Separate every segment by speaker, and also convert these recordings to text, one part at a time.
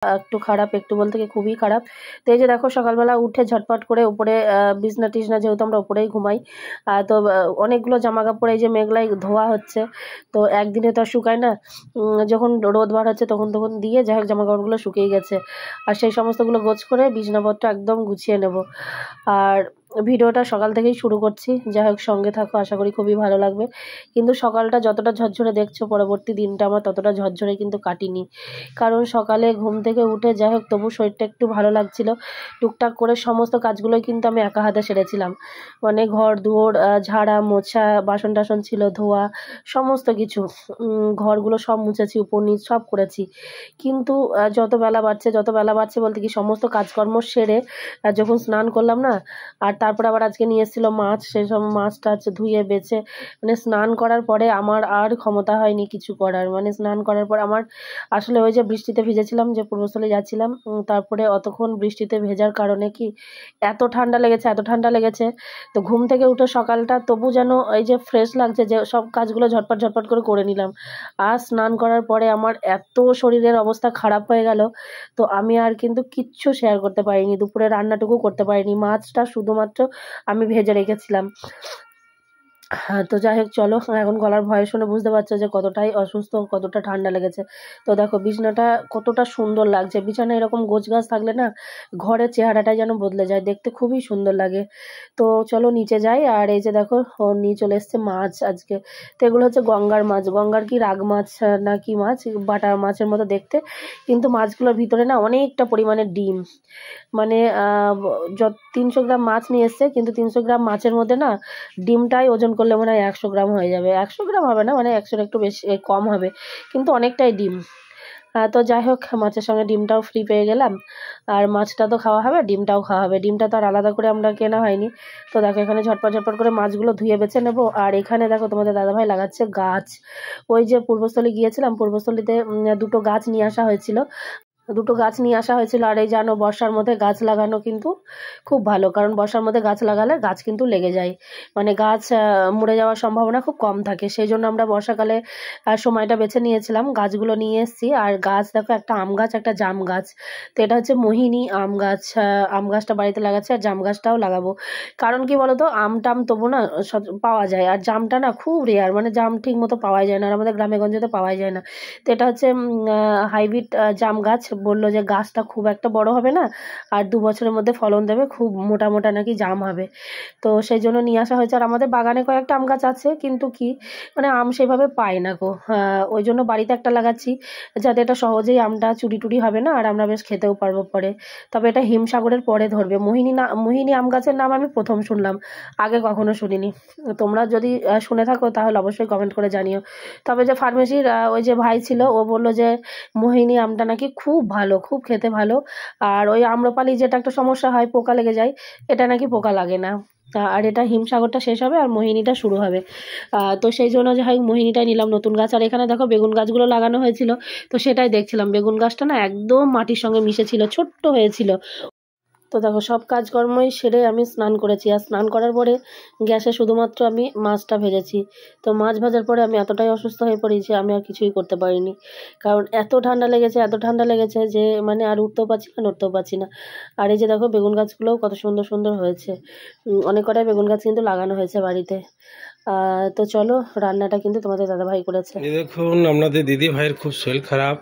Speaker 1: একটু খারাপ, একটু বলতে কি খুবই খারাপ। তো এই যে দেখো সকালবেলা উঠে ঝটপট করে উপরে বিছনা টিছনা, যেহেতু আমরা উপরেই ঘুমাই, তো অনেকগুলো জামা কাপড় এই যে মেঘলাই ধোয়া হচ্ছে। তো একদিনে তো আর শুকায় না, যখন রোদ বার হচ্ছে তখন তখন দিয়ে যাই হোক জামা কাপড়গুলো শুকিয়ে গেছে। আর সেই সমস্তগুলো গোছ করে বিছনাপত্র একদম গুছিয়ে নেব। আর ভিডিওটা সকাল থেকেই শুরু করছি, যাই হোক সঙ্গে থাকো, আশা করি খুবই ভালো লাগবে। কিন্তু সকালটা যতটা ঝরঝরে দেখছো, পরবর্তী দিনটা আমার ততটা ঝরঝরে কিন্তু কাটিনি। কারণ সকালে ঘুম থেকে উঠে যাই হোক তবু শরীরটা একটু ভালো লাগছিল। টুকটাক করে সমস্ত কাজগুলোই কিন্তু আমি একা হাতে সেরেছিলাম। মানে ঘর দুয়ার ঝাড়া মোছা, বাসন টাসন ছিল ধোয়া, সমস্ত কিছু, ঘরগুলো সব মুছেছি, উপর নিচ সব করেছি। কিন্তু যত বেলা বাড়ছে বলতে কি সমস্ত কাজকর্ম সেরে যখন স্নান করলাম না, আর তারপরে আবার আজকে নিয়ে এসেছিল মাছ, সেই সব মাছ টাছ ধুয়ে বেছে, মানে স্নান করার পরে আমার আর ক্ষমতা হয়নি কিছু করার। মানে স্নান করার পর আমার আসলে ওই যে বৃষ্টিতে ভিজেছিলাম, যে পূর্বস্থলে যাচ্ছিলাম, তারপরে অতক্ষণ বৃষ্টিতে ভেজার কারণে কি এত ঠান্ডা লেগেছে। তো ঘুম থেকে উঠে সকালটা তবু যেন এই যে ফ্রেশ লাগছে, যে সব কাজগুলো ঝটপট করে করে নিলাম। আর স্নান করার পরে আমার এত শরীরের অবস্থা খারাপ হয়ে গেল, তো আমি আর কিন্তু কিচ্ছু শেয়ার করতে পারিনি, দুপুরে রান্নাটুকু করতে পারিনি। মাছটা শুধুমাত্র আমি ভেজে রেখেছিলাম। হ্যাঁ, তো যাই হোক চলো, এখন গলার ভয় শুনে বুঝতে পারছো যে কতটাই অসুস্থ, কতটা ঠান্ডা লেগেছে। তো দেখো বিছানাটা কতটা সুন্দর লাগছে, বিছানা এরকম গোছগাছ থাকলে না ঘরের চেহারাটাই যেন বদলে যায়, দেখতে খুবই সুন্দর লাগে। তো চলো নিচে যাই। আর এই যে দেখো নিয়ে চলে এসছে মাছ আজকে। তো এগুলো হচ্ছে গঙ্গার মাছ, গঙ্গার কি রাগ মাছ না কি মাছ, বাটা মাছের মতো দেখতে, কিন্তু মাছগুলোর ভিতরে না অনেকটা পরিমাণে ডিম। মানে 300 গ্রাম মাছ নিয়ে এসছে, কিন্তু 300 গ্রাম মাছের মধ্যে না ডিমটাই ওজন করলে মনে হয় 100 গ্রাম হয়ে যাবে। 100 গ্রাম হবে না, মানে 100 একটু বেশি কম হবে, কিন্তু অনেকটাই ডিম। তো যাই হোক মাছের সঙ্গে ডিমটাও ফ্রি পেয়ে গেলাম। আর মাছটা তো খাওয়া হবে, ডিমটাও খাওয়া হবে, ডিমটা তো আর আলাদা করে আমরা কেনা হয়নি। তো দেখো এখানে ঝটপট করে মাছগুলো ধুয়ে বেছে নেবো। আর এখানে দেখো তোমাদের দাদাভাই লাগাচ্ছে গাছ। ওই যে পূর্বস্থলী গিয়েছিলাম, পূর্বস্থলীতে দুটো গাছ নিয়ে আসা হয়েছিল। আর এই জানো বর্ষার মধ্যে গাছ লাগানো কিন্তু খুব ভালো, কারণ বর্ষার মধ্যে গাছ লাগালে গাছ কিন্তু লেগে যায়, মানে গাছ মরে যাওয়ার সম্ভাবনা খুব কম থাকে। সেই জন্য আমরা বর্ষাকালে সময়টা বেছে নিয়েছিলাম, গাছগুলো নিয়ে এসেছি। আর গাছ দেখো, একটা আম গাছ, একটা জাম গাছ। তো এটা হচ্ছে মোহিনী আম গাছ। আম গাছটা বাড়িতে লাগাচ্ছে, আর জাম গাছটাও লাগাবো। কারণ কি বলতো, আম টাম তবু না পাওয়া যায়, আর জামটা না খুব রেয়ার, মানে জাম ঠিক মতো পাওয়া যায় না, আর আমাদের গ্রামে গঞ্জে তো পাওয়াই যায় না। তো এটা হচ্ছে হাইব্রিড জাম গাছ। বললো যে গাছটা খুব একটা বড় হবে না, আর 2 বছরের মধ্যে ফলন দেবে, খুব মোটা মোটা নাকি জাম হবে। তো সেই জন্য নিয়ে আসা হয়েছে। আর আমাদের বাগানে কয়েকটা আম গাছ আছে, কিন্তু কি মানে আম সেভাবে পাই না গো। ওই জন্য বাড়িতে একটা লাগাচ্ছি, যাতে এটা সহজেই আমটা চুরি টুরি হবে না, আর আমরা বেশ খেতেও পারবো পরে। তবে এটা হিমসাগরের পরে ধরবে। মোহিনী আম গাছের নাম আমি প্রথম শুনলাম, আগে কখনো শুনিনি। তোমরা যদি শুনে থাকো তাহলে অবশ্যই কমেন্ট করে জানিও। তবে যে ফার্মেসির ওই যে ভাই ছিল, ও বললো যে মোহিনী আমটা নাকি খুব ভালো, খুব খেতে ভালো। আর ওই আম্রপালি যেটা একটা সমস্যা হয়, পোকা লেগে যায়, এটা নাকি পোকা লাগে না। আর এটা হিমসাগরটা শেষ হবে আর মোহিনীটা শুরু হবে। তো সেই জন্য যে হয় মোহিনীটাই নিলাম, নতুন গাছ। আর এখানে দেখো বেগুন গাছগুলো লাগানো হয়েছিল, তো সেটাই দেখছিলাম। বেগুন গাছটা না একদম মাটির সঙ্গে মিশেছিল, ছোট্ট হয়েছিল। তো দেখো সব কাজকর্মই সেরে আমি স্নান করেছি। আর স্নান করার পরে গ্যাসে শুধুমাত্র আমি মাছটা ভেজেছি। তো মাছ ভাজার পরে আমি এতটাই অসুস্থ হয়ে পড়ি যে আমি আর কিছুই করতে পারিনি, কারণ এত ঠান্ডা লেগেছে যে মানে আর উঠতেও পারছি না, নড়তেও পারছি না। আর এই যে দেখো বেগুন গাছগুলোও কত সুন্দর সুন্দর হয়েছে, অনেক কটাই বেগুন গাছ কিন্তু লাগানো হয়েছে বাড়িতে। তো চলো, রান্নাটা কিন্তু তোমাদের দাদাভাই করেছে।
Speaker 2: দেখুন, আপনাদের দিদি ভাইয়ের খুব শরীর খারাপ,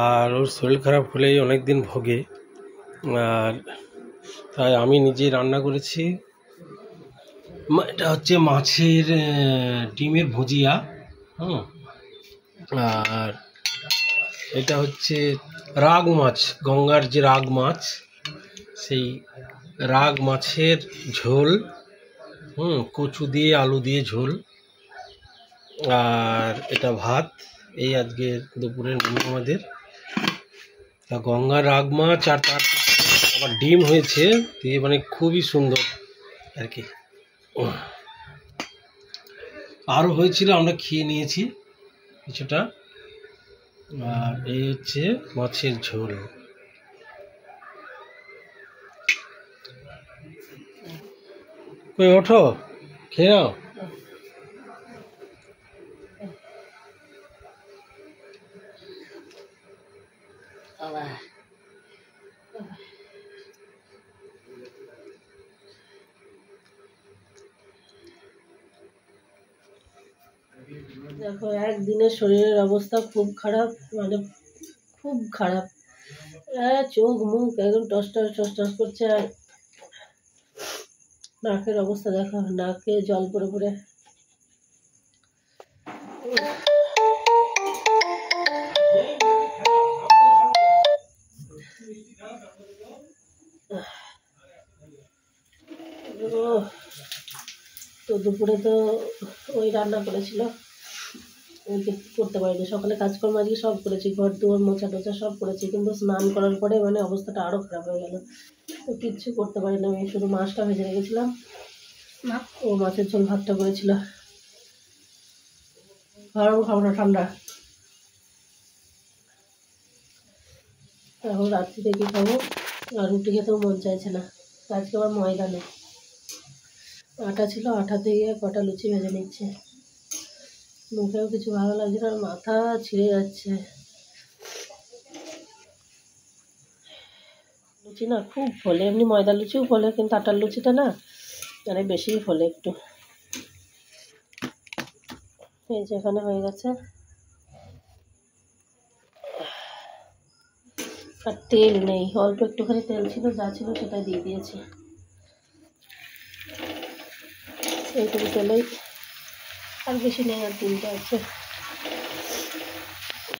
Speaker 2: আর ওর শরীর খারাপ হলেই অনেক দিন ভোগে। আর তাই আমি নিজেই রান্না করেছি। এটা হচ্ছে মাছের ডিমের ভুজিয়া। আর এটা হচ্ছে রাগ মাছ, গঙ্গার যে রাগ মাছ, সেই রাগ মাছের ঝোল, কচু দিয়ে আলু দিয়ে ঝোল। আর এটা ভাত। এই আজকে দুপুরের মেনু আমাদের। তা গঙ্গার রাগ মাছ, আর তার আবার ডিম হয়েছে, দিয়ে মানে খুবই সুন্দর আর কি। আরও হয়েছিল, আমরা খেয়ে নিয়েছি কিছুটা। আর এই হচ্ছে মাছের ঝোল। কই ওঠো, খেয়ে নাও।
Speaker 1: বাবা, দেখো একদিনের শরীরের অবস্থা খুব খারাপ, মানে খুব খারাপ। চোখ মুখ একদম টস টস টস টস করছে। আর নাকের অবস্থা দেখো, নাকে জল পড়ে পড়ে। তো দুপুরে তো ওই রান্না করেছিল, করতে পারিনি। সকালে কাজকর্ম আজকে সব করেছি, ঘর দুয়ার মোছা টোছা সব করেছি, কিন্তু স্নান করার পরে মানে অবস্থাটা আরও খারাপ হয়ে গেল। তো কিচ্ছু করতে পারিনি আমি, শুধু মাছটা ভেজে রেখেছিলাম, ও মাছের ঝোল ভাতটা করেছিল। গরম খাবো না, ঠান্ডা। এখন রাত্রিতে কি খাবো, আর রুটি খেতেও মন চাইছে না। আজকে আবার ময়দা নেই, আটা ছিল, আটা দিয়ে কটা লুচি ভেজে নিচ্ছে। মুখেও কিছু ভালো লাগছে না, মাথা ছিঁড়ে যাচ্ছে। লুচি না খুব ফোলে, এমনি ময়দা লুচিও ফোলে, কিন্তু আটার লুচিটা না মানে বেশিই ফোলে একটু। এই যে এখানে হয়ে গেছে। আর তেল নেই, অল্প একটুখানি তেল ছিল, যা ছিল সেটাই দিয়ে দিয়েছি। এইটুকু তেলেই, আর বেশি নেই, আর তিনটা আছে।